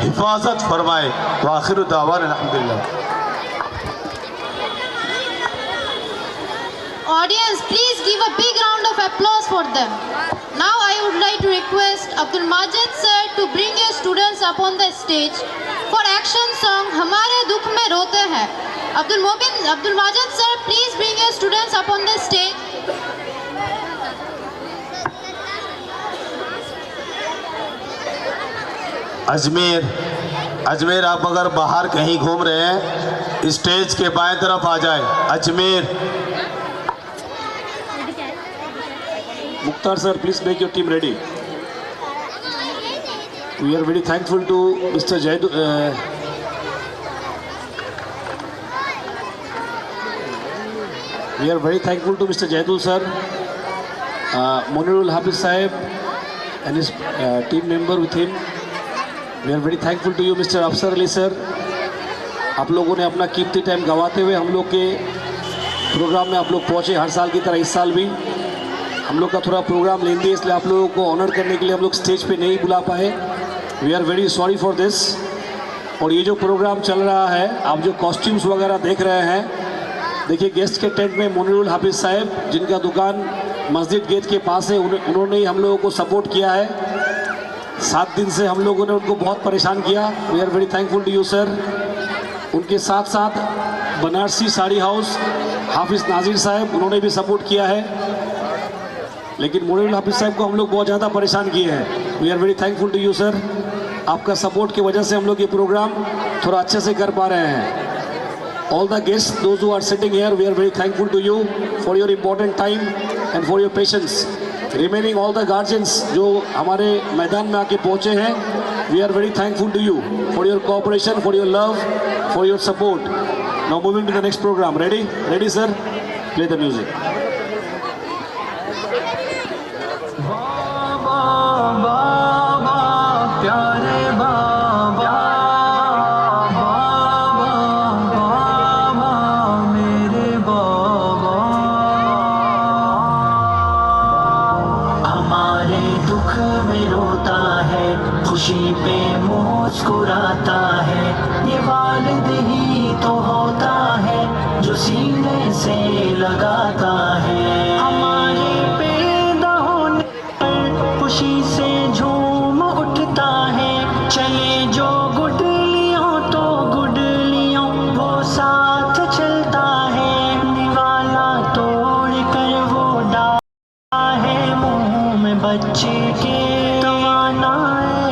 हिफाजत फरमाए। व आखिर दावाना अल्हम्दुलिल्लाह। Audience, please give a big round of applause for them. Now I would like to request Abdul Majid sir to bring your students up on the stage for action song हमारे दुख में रोते हैं। Abdul Majid sir, please bring your students up on the stage. Ajmer आप अगर बाहर कहीं घूम रहे हैं, स्टेज के बाएं तरफ आ जाए। Ajmer Mukhtar sir, please make your team ready. We are very thankful to Mr. Jaidul. We are very thankful to Mr. Jaidul sir, Monirul Hafiz Sahib and his team member with him. We are very thankful to you Mr. Afsar Ali sir. आप लोगों ने अपना कीमती time गवाते हुए हम लोग के programme में आप लोग पहुँचे। हर साल की तरह इस साल भी हम लोग का थोड़ा प्रोग्राम लेंदी है, इसलिए आप लोगों को ऑनर करने के लिए हम लोग स्टेज पे नहीं बुला पाए। We are very sorry for this. और ये जो प्रोग्राम चल रहा है, आप जो कॉस्ट्यूम्स वगैरह देख रहे हैं, देखिए गेस्ट के टेंट में मोनिरुल हाफिज़ साहब जिनका दुकान मस्जिद गेट के पास है, उन्होंने ही हम लोगों को सपोर्ट किया है। 7 दिन से हम लोगों ने उनको बहुत परेशान किया। We are very thankful to you sir. उनके साथ साथ बनारसी साड़ी हाउस हाफिज़ नाजिर साहब, उन्होंने भी सपोर्ट किया है। लेकिन मोनिरुल हाफिज़ साहब को हम लोग बहुत ज़्यादा परेशान किए हैं। We are very thankful to you sir. आपका सपोर्ट की वजह से हम लोग ये प्रोग्राम थोड़ा अच्छे से कर पा रहे हैं। All the guests, those who are sitting here, we are very thankful to you for your important time and for your patience. Remaining all the guardians जो हमारे मैदान में आके पहुँचे हैं, we are very thankful to you for your cooperation, for your love, for your support. Now moving to the next program. Ready? Ready, sir? Play the music. हमारे दुख में रोता है खुशी पे मुस्कुराता है, ये वालिद ही तो होता है जो सीने से लगाता है। हमारे पैदा होने पर खुशी से झूम उठता है, चले जो गुडलियों तो गुडलियों वो साथ चलता है। निवाला तोड़ कर वो डालता है मुंह में बच्चे के, तवाना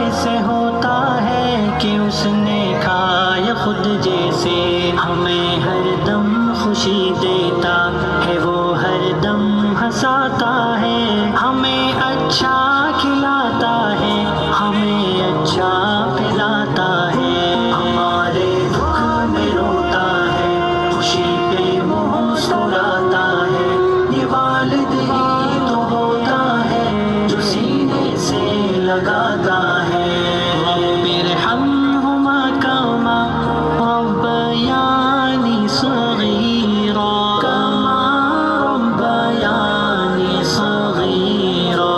ऐसे होता है कि उसने खाया खुद जैसे। हमें हरदम खुशी देता है वो, हरदम हंसाता है, हमें अच्छा खिलाता है, हमें अच्छा पिलाता है। हमारे दुख में रोता है, खुशी पे मुस्कुराता है, ये वालिद ही तो होता है जो सीने से लगाता है। रब्बिरहम्हुमा कमा रब्बयानी सगीरा, कमा रब्बयानी सगीरा।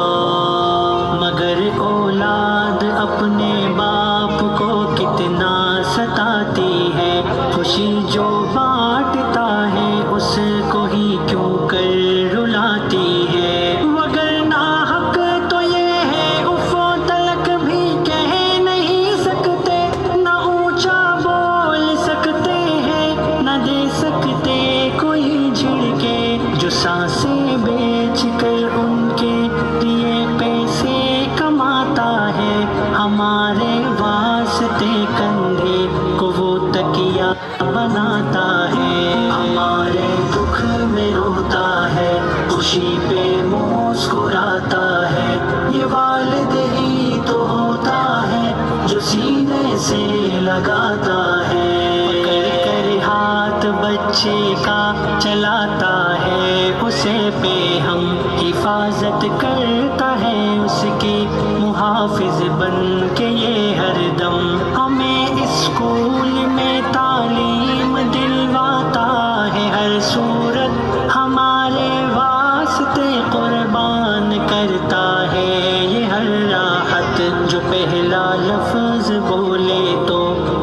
मगर औलाद अपने बाप को कितना सताती है, खुशी जो बांटता है उसको ही क्यों कर रुलाती है। वगरना हक तो ये है उफ़ो तलक भी कह नहीं सकते, न ऊंचा बोल सकते हैं, न दे सकते कोई झिड़के। जो सांसें बेच कर उनके लिए पैसे कमाता है, हमारे वास्ते कंधे को वो तकिया बनाता है। हमारे दुख में रोता है, खुशी पे मुस्कुराता है, ये वालिद ही तो होता है जो सीने से लगाता है। पकड़ कर हाथ बच्चे का चलाता है, उसे पे हम हिफाजत करता है, उसकी मुहाफिज बन के ये हरदम हमें स्कूल में तालीम दिलवाता है। हर सूरत हमारे वास्ते कुर्बान करता है, ये हर राहत जो पहला लफ्ज बोले तो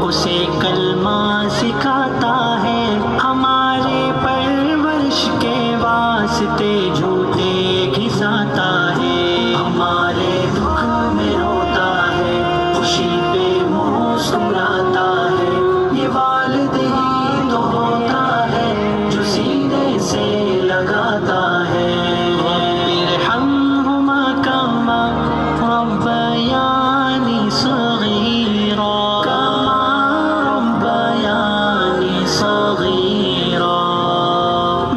उसे कलमा सिखाता है। हमारे परवरिश के वास्ते झूठे घिसाता है, हमारे दुख में रोता है, खुशी पे मुस्कुराता है, ये वालिद ही तो होता है जो सीने से लगाता है। रब्बिरहम्हुमा कमा रब्बयानी सगीरा, कमा रब्बयानी सगीरा।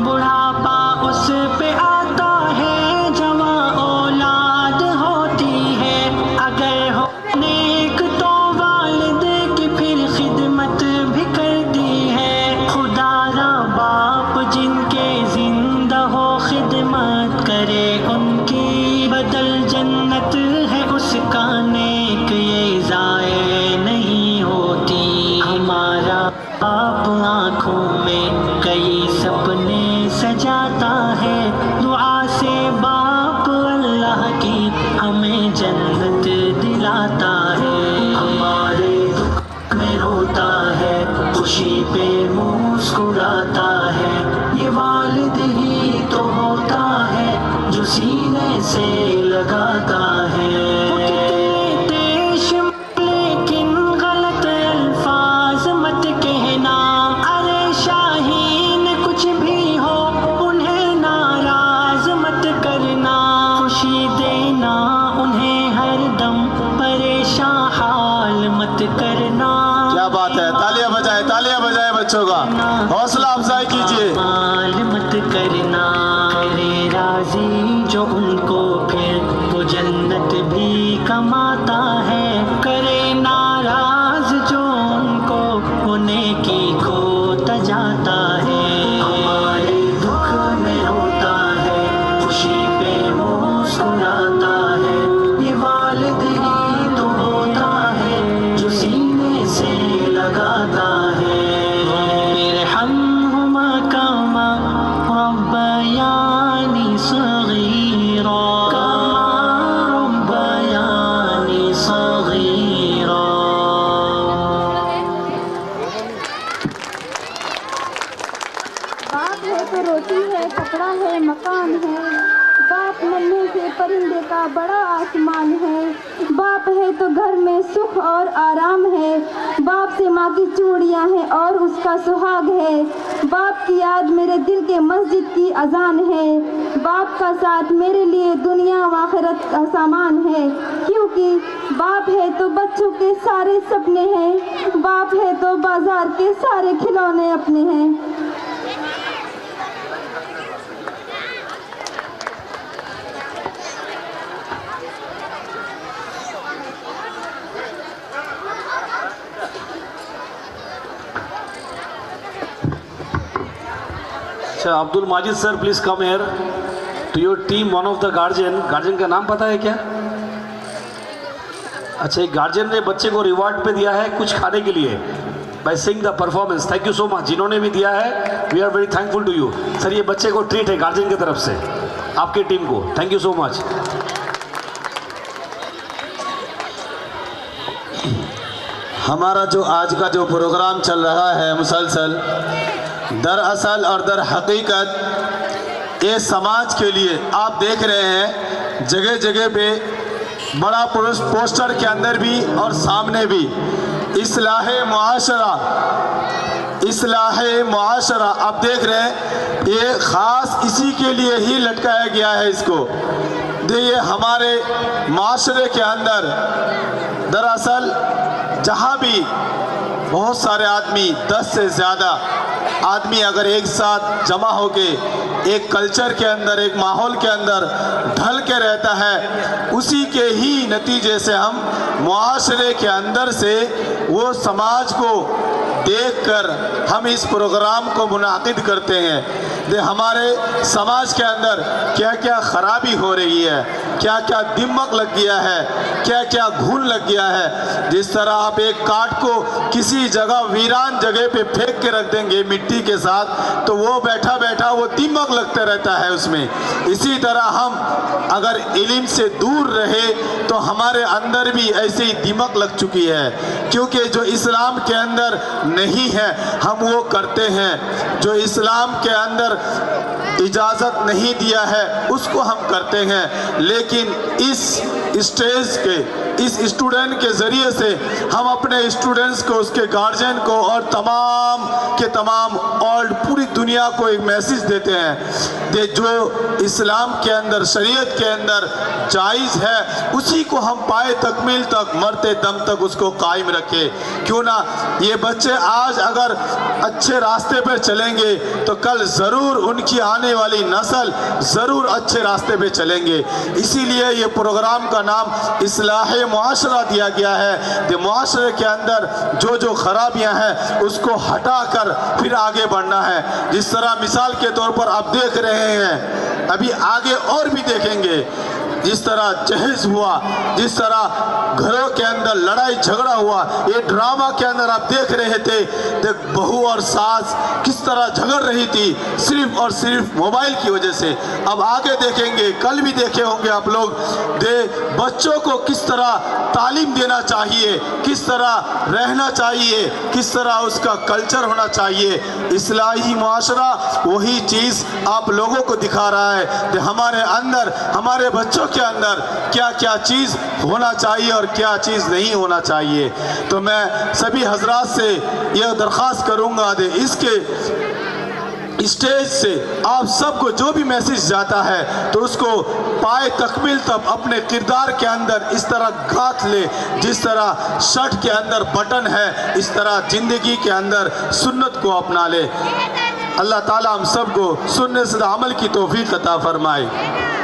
बुढ़ापा उस पे आता है जवां औलाद होती है, अगर हो नेक तो वालिद की फिर खिदमत भी करती है। खुदारा बाप जिनके जिंदा हो खिदमत करे उनकी, बदल जन्नत है उसका नेक ये ज़ाये नहीं होती। हमारा बाप आँखों में कई सपने सजाता है, दुआ से बाप अल्लाह की हमें जन्नत दिलाता है। हमारे दुख में रोता है, खुशी पे मुस्कुराता है, ये वालिद ही तो होता है जो सीने से लगाता है। लेकिन गलत अल्फाज मत कहना, अरे शाहीन कुछ भी हो उन्हें नाराज मत करना। खुशी देना उन्हें हरदम, परेशान हाल मत करना। क्या बात है, तालियां बजाए बच्चों का हौसला अफजाई कीजिए। माल मत करना, करे राजी जो उनको फिर वो जन्नत भी कमाता है। करे नाराज जो उनको वो नेकी को तजाता है। हमारे दुख में रोता है, खुशी पे मुस्कुराता है, ये वालिद ही तो होता है जो सीने से लगाता है। रब्बिरहम्हुमा कमा रब्बयानी सगीरा। है मकान है, बाप मरने से परिंदे का बड़ा आसमान है, बाप है तो घर में सुख और आराम है, बाप से माँ की चूड़ियाँ हैं और उसका सुहाग है, बाप की याद मेरे दिल के मस्जिद की अजान है, बाप का साथ मेरे लिए दुनिया व आखिरत का सामान है, क्योंकि बाप है तो बच्चों के सारे सपने हैं, बाप है तो बाजार के सारे खिलौने अपने हैं। अच्छा, Abdul Majid sir please come here to your team. One of the guardian का नाम पता है क्या? अच्छा, एक गार्जियन ने बच्चे को रिवॉर्ड पे दिया है कुछ खाने के लिए by seeing the performance. Thank you so much. जिन्होंने भी दिया है we are very thankful to you sir. ये बच्चे को ट्रीट है गार्जियन की तरफ से आपकी टीम को। Thank you so much. हमारा जो आज का जो प्रोग्राम चल रहा है मुसलसल, दरअसल और दर हकीकत ये समाज के लिए आप देख रहे हैं जगह जगह पे बड़ा पोस्टर के अंदर भी और सामने भी इस्लाहे मुआशरा आप देख रहे हैं, ये ख़ास इसी के लिए ही लटकाया गया है इसको। देखिए हमारे माशरे के अंदर दरअसल जहाँ भी बहुत सारे आदमी 10 से ज़्यादा आदमी अगर एक साथ जमा होके एक कल्चर के अंदर एक माहौल के अंदर ढल के रहता है, उसी के ही नतीजे से हम मुआशरे के अंदर से वो समाज को देखकर हम इस प्रोग्राम को मुनाकिद करते हैं। दे हमारे समाज के अंदर क्या क्या ख़राबी हो रही है, क्या क्या दिमक लग गया है, क्या क्या घुन लग गया है। जिस तरह आप एक काठ को किसी जगह वीरान जगह पे फेंक के रख देंगे मिट्टी के साथ, तो वो बैठा बैठा वो दिमक लगता रहता है उसमें। इसी तरह हम अगर इल्म से दूर रहे तो हमारे अंदर भी ऐसे ही दिमक लग चुकी है, क्योंकि जो इस्लाम के अंदर नहीं है हम वो करते हैं, जो इस्लाम के अंदर इजाज़त नहीं दिया है उसको हम करते हैं। लेकिन इस स्टेज के इस स्टूडेंट के ज़रिए से हम अपने स्टूडेंट्स को, उसके गार्जियन को और तमाम के तमाम और पूरी दुनिया को एक मैसेज देते हैं कि जो इस्लाम के अंदर शरीयत के अंदर जायज़ है उसी को हम पाए तकमील तक मरते दम तक उसको कायम रखें। क्यों ना ये बच्चे आज अगर अच्छे रास्ते पर चलेंगे तो कल ज़रूर उनकी आने वाली नस्ल ज़रूर अच्छे रास्ते पे चलेंगे। इसीलिए ये प्रोग्राम का नाम इस्लाह मुआशरा दिया गया है कि मुआशरे के अंदर जो जो खराबियां हैं उसको हटाकर फिर आगे बढ़ना है। जिस तरह मिसाल के तौर पर आप देख रहे हैं, अभी आगे और भी देखेंगे, जिस तरह जहेज हुआ, जिस तरह घरों के अंदर लड़ाई झगड़ा हुआ, ये ड्रामा के अंदर आप देख रहे थे देख बहू और सास किस तरह झगड़ रही थी सिर्फ और सिर्फ मोबाइल की वजह से। अब आगे देखेंगे, कल भी देखे होंगे आप लोग, बच्चों को किस तरह तालीम देना चाहिए, किस तरह रहना चाहिए, किस तरह उसका कल्चर होना चाहिए। इस्लाही मुआशरा वही चीज़ आप लोगों को दिखा रहा है कि हमारे अंदर, हमारे बच्चों के अंदर क्या क्या चीज़ होना चाहिए और क्या चीज़ नहीं होना चाहिए। तो मैं सभी हजरात से यह दरख्वास्त करूँगा कि इसके स्टेज से आप सबको जो भी मैसेज जाता है तो उसको पाए तकमील तब अपने किरदार के अंदर इस तरह गाथ ले, जिस तरह शर्ट के अंदर बटन है इस तरह ज़िंदगी के अंदर सुन्नत को अपना ले। अल्लाह ताला हम सबको सुन्नत से अमल की तौफीक अता फरमाए।